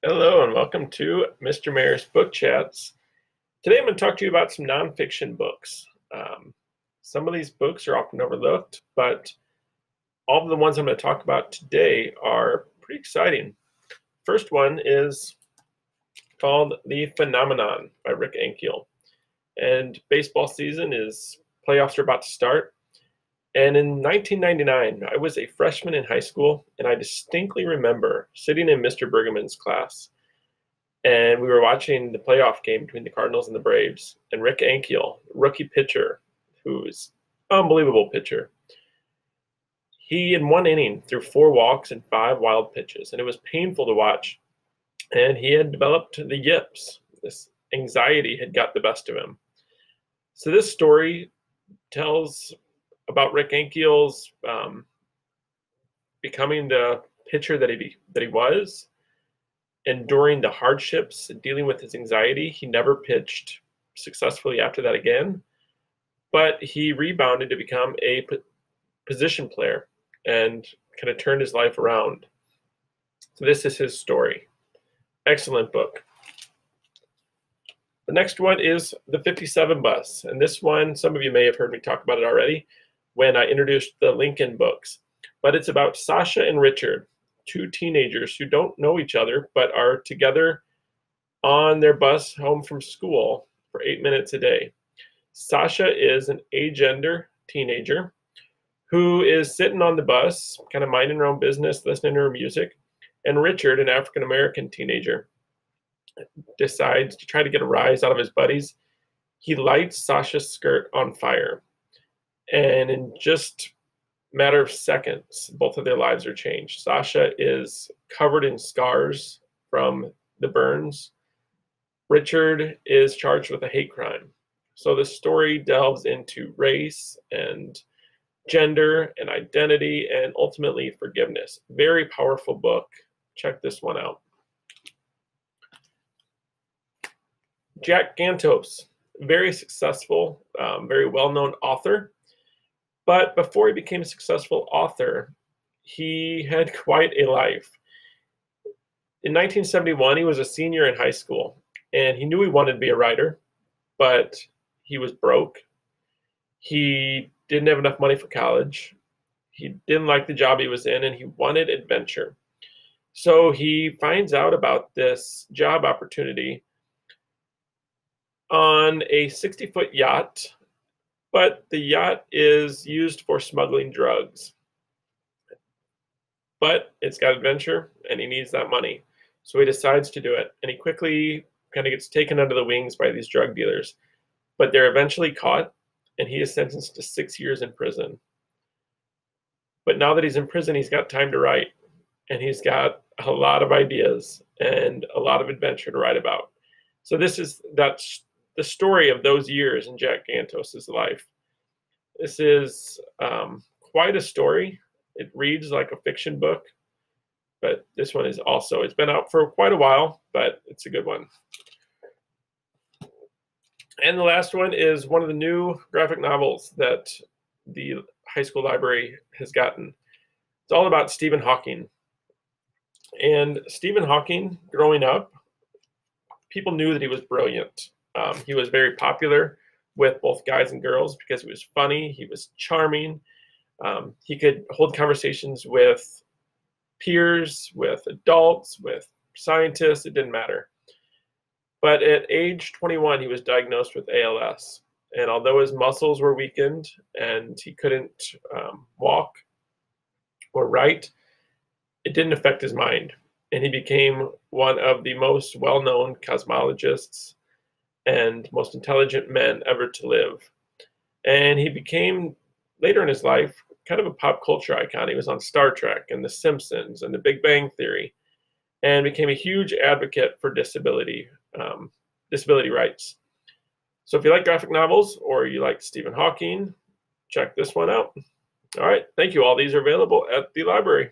Hello and welcome to Mr. Mayor's Book Chats. Today I'm going to talk to you about some nonfiction books. Some of these books are often overlooked, but all of the ones I'm going to talk about today are pretty exciting. First one is called The Phenomenon by Rick Ankiel. And baseball season playoffs are about to start. And in 1999, I was a freshman in high school, and I distinctly remember sitting in Mr. Bergman's class, and we were watching the playoff game between the Cardinals and the Braves, and Rick Ankiel, rookie pitcher, who's unbelievable pitcher, he in one inning threw 4 walks and 5 wild pitches, and it was painful to watch. And he had developed the yips. This anxiety had got the best of him. So this story tells about Rick Ankiel's becoming the pitcher that he was, enduring the hardships and dealing with his anxiety. He never pitched successfully after that again, but he rebounded to become a position player and kind of turned his life around. So this is his story. Excellent book. The next one is The 57 Bus, and this one, some of you may have heard me talk about it already when I introduced the Lincoln books, but it's about Sasha and Richard, 2 teenagers who don't know each other but are together on their bus home from school for 8 minutes a day. Sasha is an agender teenager who is sitting on the bus, kind of minding her own business, listening to her music, and Richard, an African-American teenager, decides to try to get a rise out of his buddies. He lights Sasha's skirt on fire, and in just a matter of seconds, both of their lives are changed. Sasha is covered in scars from the burns. Richard is charged with a hate crime. So the story delves into race and gender and identity and ultimately forgiveness. Very powerful book. Check this one out. Jack Gantos, very successful, very well-known author. But before he became a successful author, he had quite a life. In 1971, he was a senior in high school, and he knew he wanted to be a writer, but he was broke. He didn't have enough money for college. He didn't like the job he was in, and he wanted adventure. So he finds out about this job opportunity on a 60-foot yacht, but the yacht is used for smuggling drugs. But it's got adventure, and he needs that money. So he decides to do it, and he quickly kind of gets taken under the wings by these drug dealers. But they're eventually caught, and he is sentenced to 6 years in prison. But now that he's in prison, he's got time to write, and he's got a lot of ideas and a lot of adventure to write about. So that's the story of those years in Jack Gantos' life. This is quite a story. It reads like a fiction book, but this one is also, it's been out for quite a while, but it's a good one. And the last one is one of the new graphic novels that the high school library has gotten. It's all about Stephen Hawking. And Stephen Hawking, growing up, people knew that he was brilliant. He was very popular with both guys and girls because he was funny, he was charming. He could hold conversations with peers, with adults, with scientists, it didn't matter. But at age 21, he was diagnosed with ALS. And although his muscles were weakened and he couldn't walk or write, it didn't affect his mind. And he became one of the most well-known cosmologists and most intelligent men ever to live. And he became, later in his life, kind of a pop culture icon. He was on Star Trek and The Simpsons and The Big Bang Theory, and became a huge advocate for disability rights. So if you like graphic novels or you like Stephen Hawking, check this one out. All right, thank you all. These are available at the library.